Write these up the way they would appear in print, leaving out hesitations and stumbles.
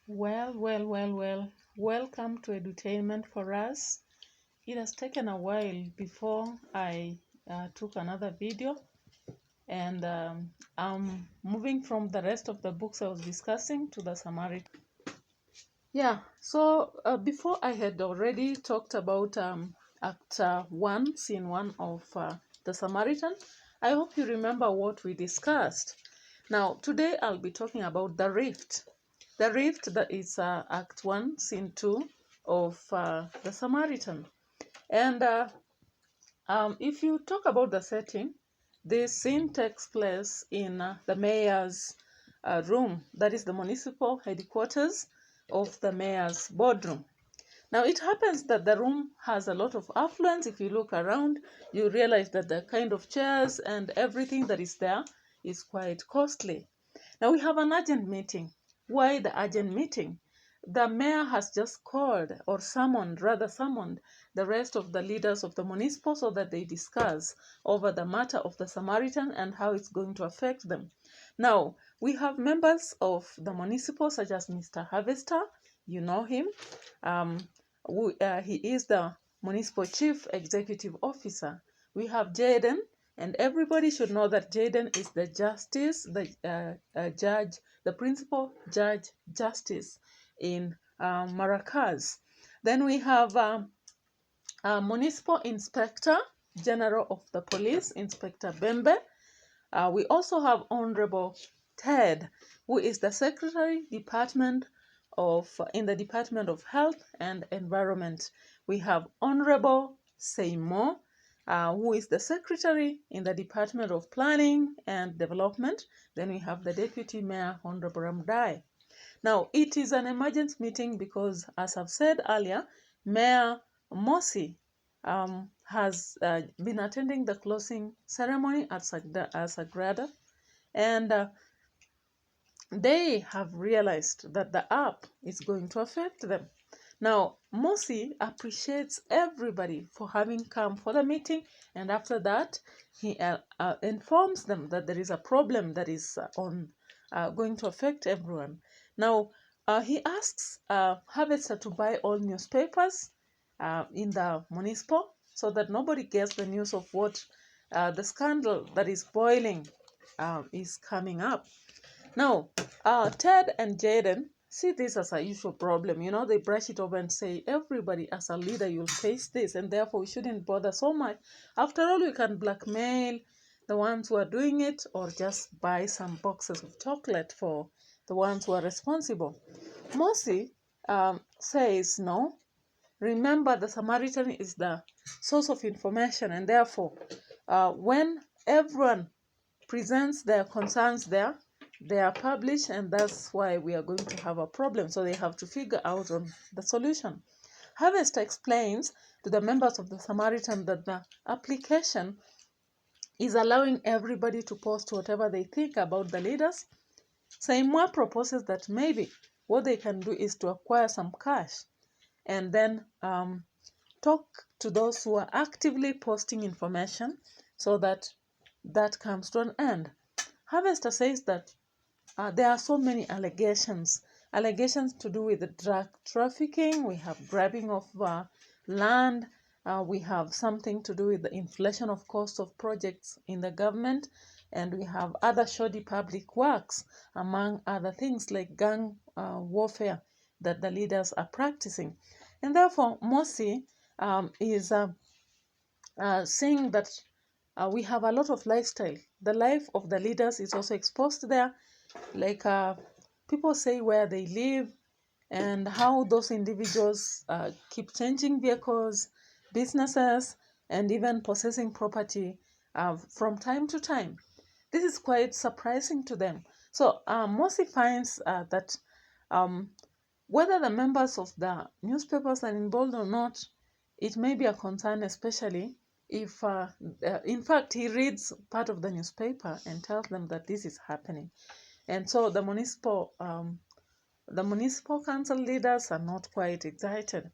Well. Welcome to Edutainment for Us. It has taken a while before I took another video, and I'm moving from the rest of the books I was discussing to the Samaritan. Yeah, so before I had already talked about Act 1, Scene 1 of the Samaritan. I hope you remember what we discussed. Now, today I'll be talking about the rift. The rift, that is Act 1, Scene 2 of the Samaritan. And if you talk about the setting, this scene takes place in the mayor's room, that is the municipal headquarters of the mayor's boardroom. Now, it happens that the room has a lot of affluence. If you look around, you realize that the kind of chairs and everything that is there is quite costly. Now, we have an urgent meeting. Why the urgent meeting? The mayor has just called or summoned the rest of the leaders of the municipal so that they discuss over the matter of the Samaritan and how it's going to affect them. Now, we have members of the municipal such as Mr. Harvester. You know him. He is the municipal chief executive officer. We have Jaden, and everybody should know that Jaden is the justice, the judge, the principal judge justice in Maracas. Then we have municipal inspector general of the police, Inspector Bembe. We also have Honorable Ted, who is the secretary in the Department of Health and Environment. We have Honorable Seymour, who is the secretary in the Department of Planning and Development. Then we have the Deputy Mayor, Honorable Ramdaye. Now, it is an emergency meeting because, as I've said earlier, Mayor Mossi has been attending the closing ceremony at Sagrada, and they have realized that the app is going to affect them. Now, Mossi appreciates everybody for having come for the meeting, and after that, he informs them that there is a problem that is going to affect everyone. Now, he asks Harvester to buy all newspapers in the municipal so that nobody gets the news of what the scandal that is boiling is coming up. Now, Ted and Jaden see this as a usual problem. You know, they brush it over and say, everybody as a leader, you'll face this, and therefore we shouldn't bother so much. After all, we can blackmail the ones who are doing it or just buy some boxes of chocolate for the ones who are responsible. Mossi says, no, remember the Samaritan is the source of information, and therefore when everyone presents their concerns there, they are published, and that's why we are going to have a problem. So they have to figure out on the solution. Harvester explains to the members of the Samaritan that the application is allowing everybody to post whatever they think about the leaders. Seymour proposes that maybe what they can do is to acquire some cash and then talk to those who are actively posting information so that that comes to an end. Harvester says that there are so many allegations to do with the drug trafficking. We have grabbing of land. We have something to do with the inflation of cost of projects in the government. And we have other shoddy public works, among other things like gang warfare that the leaders are practicing. And therefore, Mossi is saying that we have a lot of lifestyle. The life of the leaders is also exposed there, like people say where they live and how those individuals keep changing vehicles, businesses, and even possessing property from time to time. This is quite surprising to them. So Mossi finds that whether the members of the newspapers are involved or not, it may be a concern, especially if, in fact, he reads part of the newspaper and tells them that this is happening. And so the municipal council leaders are not quite excited.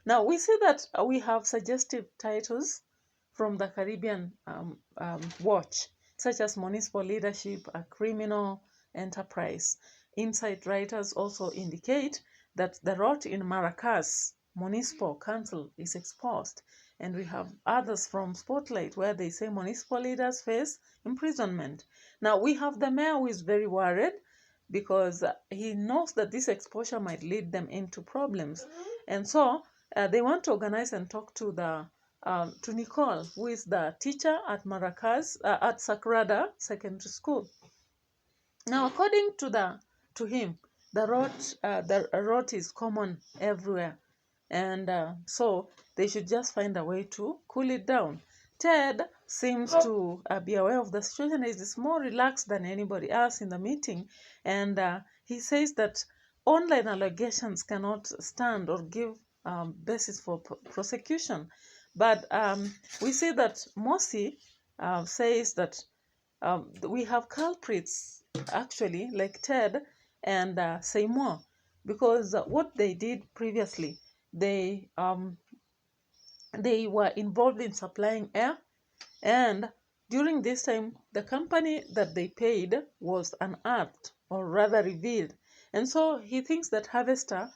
Now, we see that we have suggestive titles from the Caribbean Watch, such as municipal leadership, a criminal enterprise. Insight writers also indicate that the rot in Maracas Municipal Council is exposed. And we have others from Spotlight where they say municipal leaders face imprisonment. Now we have the mayor who is very worried because he knows that this exposure might lead them into problems. And so they want to organize and talk to to Nicole, who is the teacher at Maracas, at Sagrada Secondary School. Now, according to him, the rot is common everywhere, and so they should just find a way to cool it down. Ted seems to be aware of the situation. He's more relaxed than anybody else in the meeting, and he says that online allegations cannot stand or give basis for prosecution. But we see that Mossi says that we have culprits actually like Ted and Seymour, because what they did previously, they were involved in supplying air, and during this time the company that they paid was unearthed, or rather revealed. And so he thinks that Harvester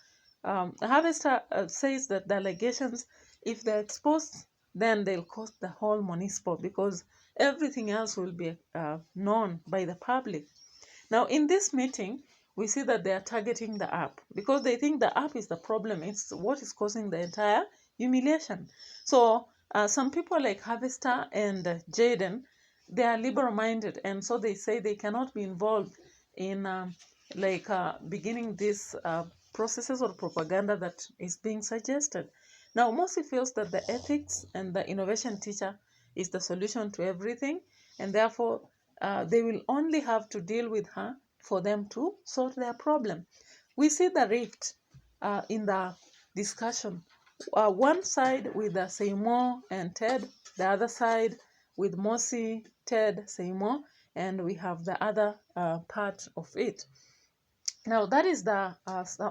says that the allegations, if they're exposed, then they'll cost the whole municipal, because everything else will be known by the public. Now, in this meeting, we see that they are targeting the app because they think the app is the problem. It's what is causing the entire humiliation. So some people like Harvester and Jaden, they are liberal-minded, and so they say they cannot be involved in beginning these processes or propaganda that is being suggested. Now, Mossi feels that the ethics and the innovation teacher is the solution to everything, and therefore they will only have to deal with her for them to solve their problem. We see the rift in the discussion. One side with Seymour and Ted, the other side with Mossi, Ted, Seymour, and we have the other part of it. Now, that is the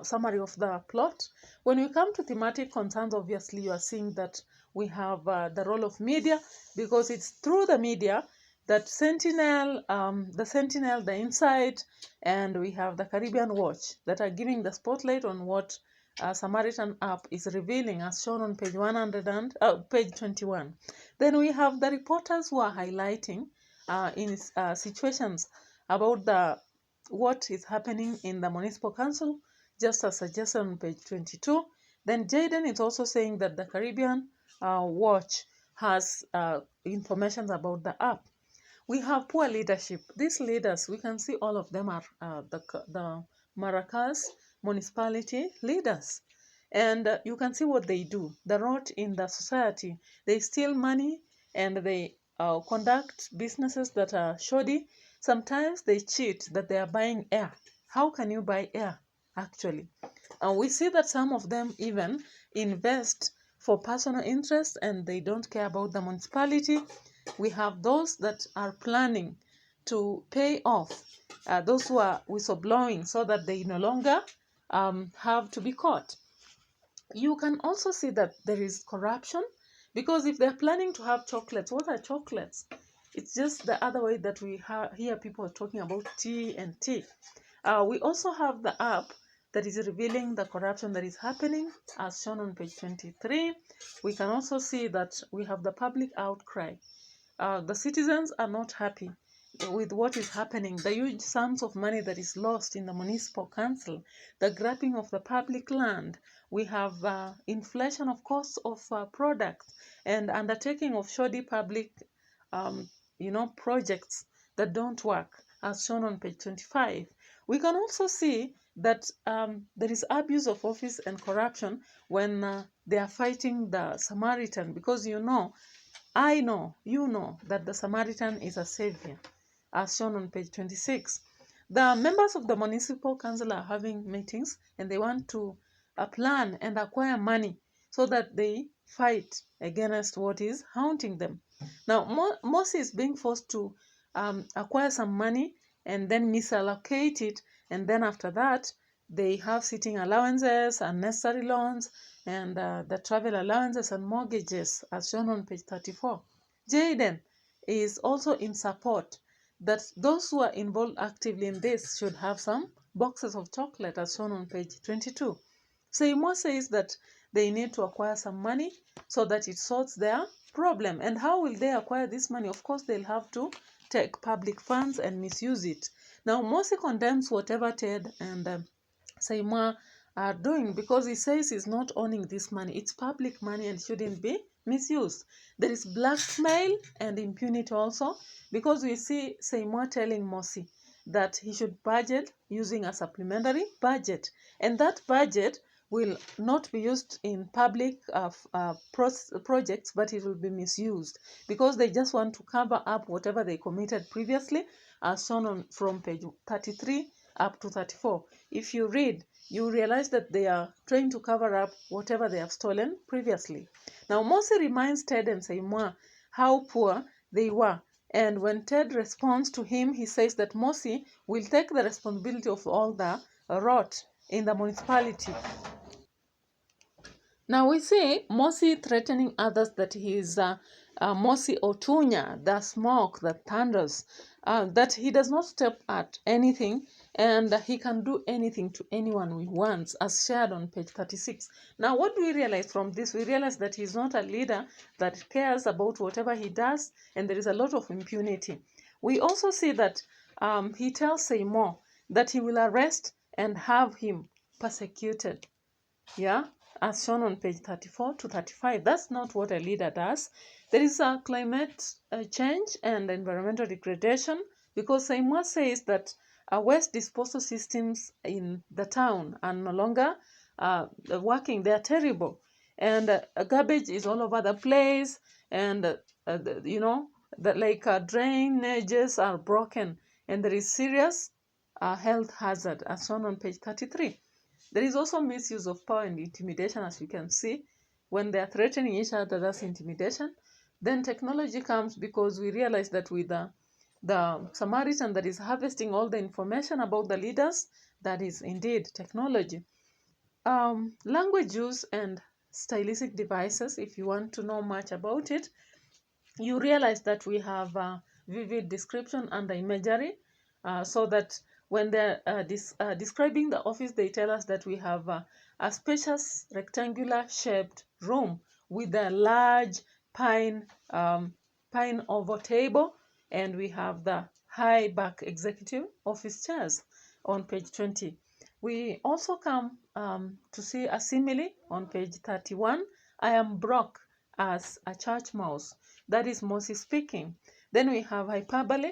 summary of the plot. When we come to thematic concerns, obviously, you are seeing that we have the role of media, because it's through the media that Sentinel, the Insight, and we have the Caribbean Watch that are giving the spotlight on what Samaritan app is revealing, as shown on page 21. Then we have the reporters who are highlighting in situations about what is happening in the municipal council, just as suggested on page 22. Then Jaden is also saying that the Caribbean Watch has information about the app. We have poor leadership. These leaders, we can see all of them are the Maracas municipality leaders. And you can see what they do. The rot in the society. They steal money and they conduct businesses that are shoddy. Sometimes they cheat that they are buying air. How can you buy air, actually? And we see that some of them even invest for personal interest and they don't care about the municipality. We have those that are planning to pay off those who are whistleblowing so that they no longer have to be caught. You can also see that there is corruption, because if they're planning to have chocolates, what are chocolates? It's just the other way that we hear people talking about tea and tea. We also have the app that is revealing the corruption that is happening, as shown on page 23. We can also see that we have the public outcry. The citizens are not happy with what is happening, the huge sums of money that is lost in the municipal council, the grabbing of the public land. We have inflation of costs of products and undertaking of shoddy public projects that don't work, as shown on page 25. We can also see that there is abuse of office and corruption when they are fighting the Samaritan, because I know, you know, that the Samaritan is a savior, as shown on page 26. The members of the municipal council are having meetings and they want to plan and acquire money so that they fight against what is haunting them. Now, Mossi is being forced to acquire some money and then misallocate it, and then after that, they have sitting allowances, unnecessary loans, and the travel allowances and mortgages, as shown on page 34. Jaden is also in support that those who are involved actively in this should have some boxes of chocolate as shown on page 22. Seymour says that they need to acquire some money so that it sorts their problem. And how will they acquire this money? Of course, they'll have to take public funds and misuse it. Now, Mossi condemns whatever Ted and Seymour are doing because he says he's not owning this money. It's public money and shouldn't be misused. There is blackmail and impunity also because we see Seymour telling Mossi that he should budget using a supplementary budget, and that budget will not be used in public projects, but it will be misused because they just want to cover up whatever they committed previously, as shown on from page 33 up to 34. If you read, you realize that they are trying to cover up whatever they have stolen previously. Now, Mossi reminds Ted and Seymour how poor they were. And when Ted responds to him, he says that Mossi will take the responsibility of all the rot in the municipality. Now we see Mossi threatening others that he is Mossi Otunya, the smoke that thunders, that he does not step at anything and he can do anything to anyone he wants, as shared on page 36. Now what do we realize from this? We realize that he's not a leader that cares about whatever he does, and there is a lot of impunity. We also see that he tells Seymour that he will arrest and have him persecuted. Yeah, as shown on page 34 to 35. That's not what a leader does. There is a climate change and environmental degradation because Seymour says that waste disposal systems in the town are no longer working. They are terrible. And garbage is all over the place. And, drainages are broken. And there is serious health hazard as shown on page 33. There is also misuse of power and intimidation, as you can see. When they are threatening each other, that's intimidation. Then technology comes because we realize that with the Samaritan that is harvesting all the information about the leaders, that is indeed technology. Language use and stylistic devices, if you want to know much about it, you realize that we have vivid description and the imagery, so that when they're describing the office, they tell us that we have a spacious rectangular shaped room with a large pine oval table, and we have the high back executive office chairs on page 20. We also come to see a simile on page 31. I am broke as a church mouse. That is Mossi speaking. Then we have hyperbole.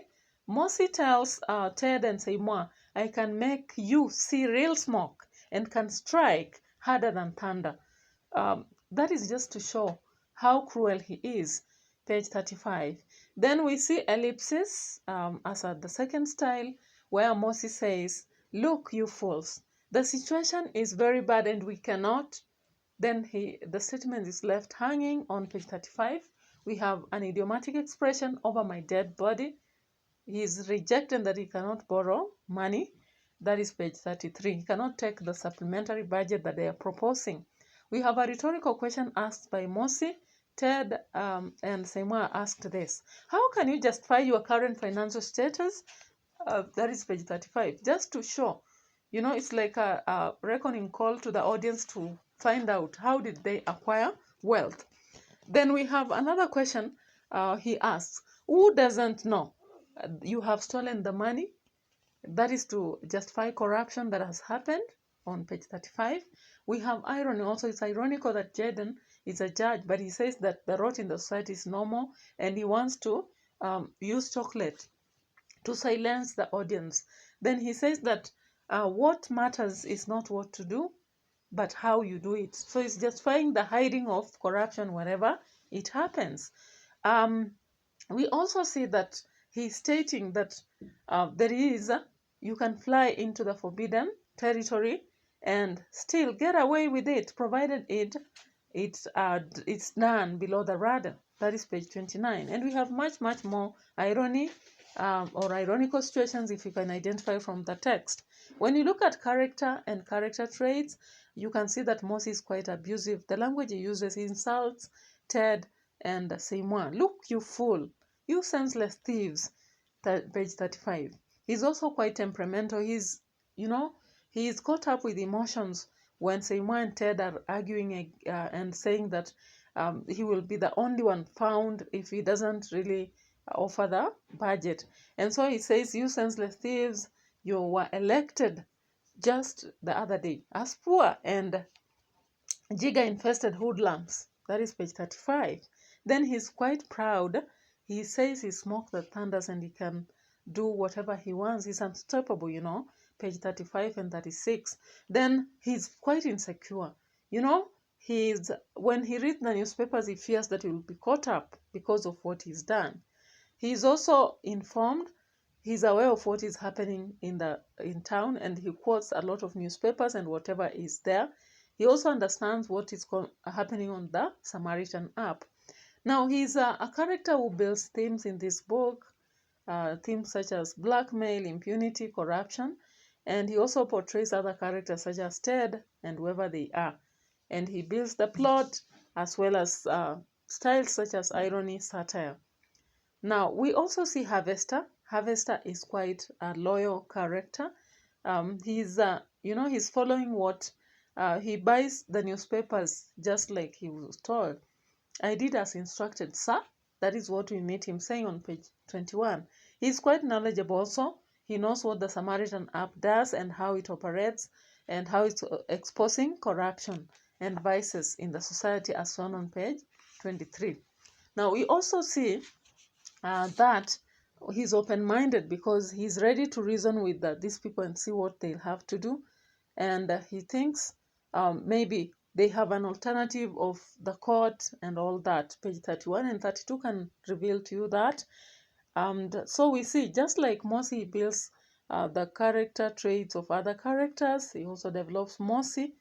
Mossi tells Ted and Seymour, I can make you see real smoke and can strike harder than thunder. That is just to show how cruel he is. Page 35. Then we see ellipses as at the second style, where Mossi says, look, you fools, the situation is very bad and we cannot. Then the statement is left hanging on page 35. We have an idiomatic expression, over my dead body. He is rejecting that he cannot borrow money. That is page 33. He cannot take the supplementary budget that they are proposing. We have a rhetorical question asked by Mossi. Ted and Seymour asked this. How can you justify your current financial status? That is page 35. Just to show, it's like a reckoning call to the audience to find out how did they acquire wealth. Then we have another question he asks. Who doesn't know you have stolen the money? That is to justify corruption that has happened on page 35. We have irony also. It's ironical that Jaden is a judge, but he says that the rot in the society is normal and he wants to use chocolate to silence the audience. Then he says that what matters is not what to do, but how you do it. So it's justifying the hiding of corruption wherever it happens. We also see that he's stating that you can fly into the forbidden territory and still get away with it, provided it's done below the radar. That is page 29. And we have much more irony or ironical situations if you can identify from the text. When you look at character and character traits, you can see that Mossi is quite abusive. The language he uses, he insults Ted and Seymour. Look, you fool, you senseless thieves. Page 35. He's also quite temperamental. He's you know, he is caught up with emotions when Seymour and Ted are arguing and saying that he will be the only one found if he doesn't really offer the budget. And so he says, "You senseless thieves, you were elected just the other day as poor and Giga-infested hoodlums." That is page 35. Then he's quite proud. He says he smoked the thunders and he can do whatever he wants. He's unstoppable, page 35 and 36. Then he's quite insecure. When he reads the newspapers, he fears that he will be caught up because of what he's done. He's also informed. He's aware of what is happening in town, and he quotes a lot of newspapers and whatever is there. He also understands what is happening on the Samaritan app. Now, he's a character who builds themes in this book, themes such as blackmail, impunity, corruption, and he also portrays other characters such as Ted and whoever they are. And he builds the plot as well as styles such as irony, satire. Now, we also see Harvester. Harvester is quite a loyal character. He's following what he buys the newspapers just like he was told. "I did as instructed, sir." That is what we meet him saying on page 21. He's quite knowledgeable also. He knows what the Samaritan app does and how it operates and how it's exposing corruption and vices in the society as shown on page 23. Now, we also see that he's open-minded because he's ready to reason with these people and see what they'll have to do. And he thinks maybe they have an alternative of the court and all that. Page 31 and 32 can reveal to you that. And so we see, just like Mossi builds the character traits of other characters, he also develops Mossi,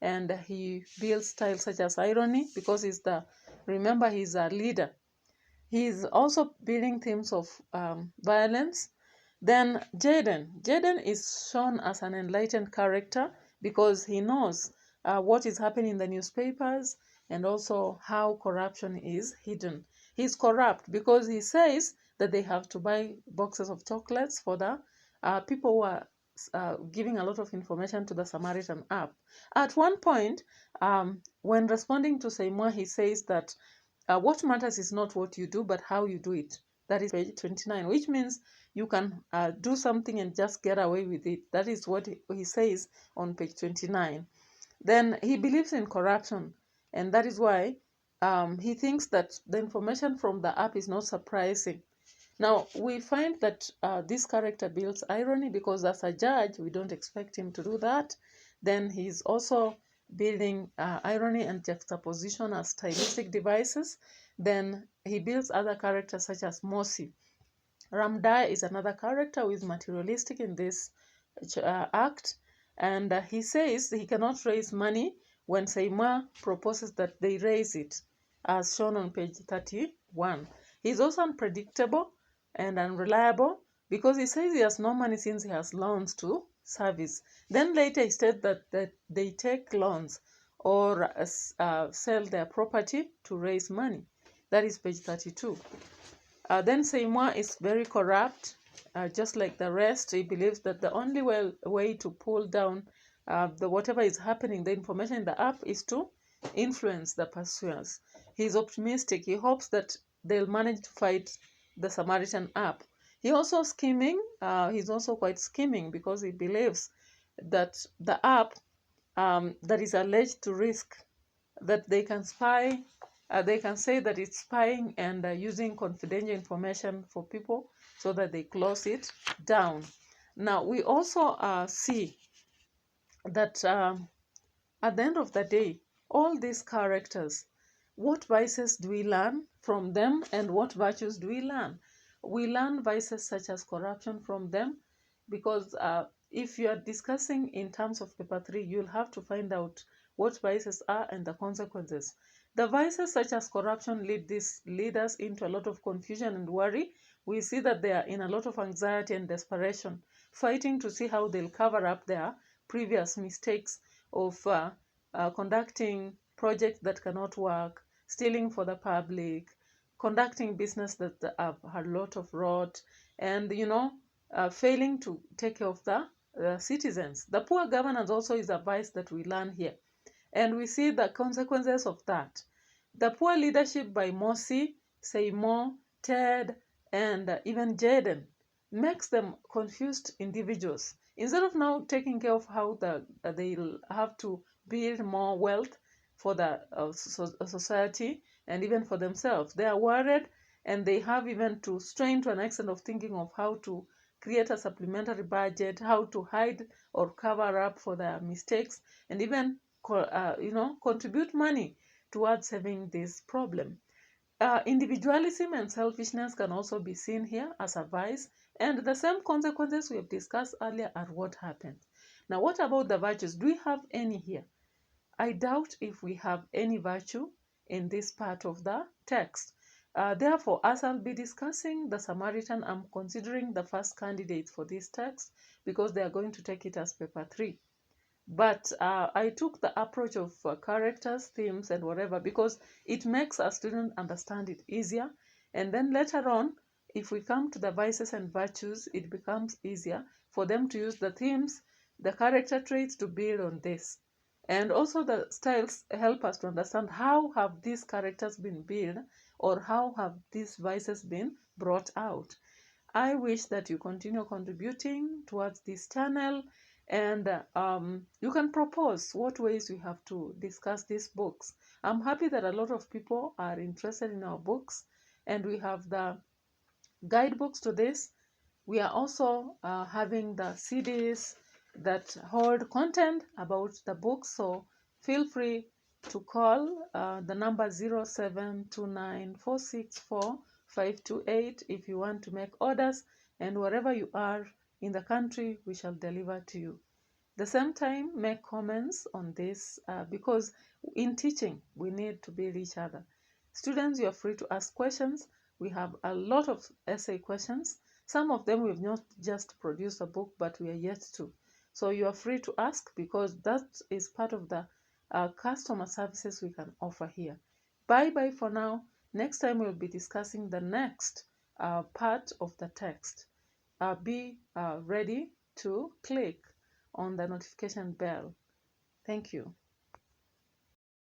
and he builds styles such as irony because he's a leader. He's also building themes of violence. Then Jaden is shown as an enlightened character because he knows what is happening in the newspapers and also how corruption is hidden. He's corrupt because he says that they have to buy boxes of chocolates for the people who are giving a lot of information to the Samaritan app. At one point, when responding to Seymour, he says that what matters is not what you do, but how you do it. That is page 29, which means you can do something and just get away with it. That is what he says on page 29. Then he believes in corruption, and that is why he thinks that the information from the app is not surprising. Now, we find that this character builds irony because as a judge, we don't expect him to do that. Then he's also building irony and juxtaposition as stylistic devices. Then he builds other characters such as Mossi. Ramdaye is another character who is materialistic in this act, and he says he cannot raise money when Seymour proposes that they raise it, as shown on page 31. He's also unpredictable and unreliable because he says he has no money since he has loans to service. Then later he states that they take loans or sell their property to raise money. That is page 32. Then Seymour is very corrupt, just like the rest. He believes that the only way to pull down whatever is happening, the information in the app, is to influence the pursuers. He's optimistic. He hopes that they'll manage to fight the Samaritan app. He's also quite scheming because he believes that the app that is alleged to risk, that they can spy, they can say that it's spying and using confidential information for people so that they close it down. Now, we also see that at the end of the day, all these characters, what vices do we learn from them and what virtues do we learn? We learn vices such as corruption from them because if you are discussing in terms of paper 3, you'll have to find out what vices are and the consequences. The vices such as corruption lead us into a lot of confusion and worry. We see that they are in a lot of anxiety and desperation, fighting to see how they'll cover up their previous mistakes of conducting projects that cannot work, stealing for the public, conducting business that have had a lot of rot, and failing to take care of the citizens. The poor governance also is a vice that we learn here. And we see the consequences of that. The poor leadership by Mossi, Seymour, Ted, and even Jaden makes them confused individuals. Instead of now taking care of how they'll have to build more wealth for the society and even for themselves, they are worried, and they have even to strain to an extent of thinking of how to create a supplementary budget, how to hide or cover up for their mistakes, and even contribute money towards having this problem. Individualism and selfishness can also be seen here as a vice, and the same consequences we have discussed earlier are what happens. Now, what about the virtues? Do we have any here? I doubt if we have any virtue in this part of the text. Therefore, as I'll be discussing the Samaritan, I'm considering the first candidates for this text because they are going to take it as paper 3. But I took the approach of characters, themes, and whatever because it makes a student understand it easier. And then later on, if we come to the vices and virtues, it becomes easier for them to use the themes, the character traits to build on this. And also the styles help us to understand how have these characters been built or how have these vices been brought out. I wish that you continue contributing towards this channel, and you can propose what ways we have to discuss these books. I'm happy that a lot of people are interested in our books, and we have the guidebooks to this. We are also having the CDs that hold content about the books, so feel free to call the number 0729464528 if you want to make orders, and wherever you are in the country, we shall deliver to you. The same time, make comments on this because in teaching, we need to build each other. Students, you are free to ask questions. We have a lot of essay questions. Some of them we've not just produced a book, but we are yet to. So you are free to ask because that is part of the customer services we can offer here. Bye-bye for now. Next time we'll be discussing the next part of the text. Be ready to click on the notification bell. Thank you.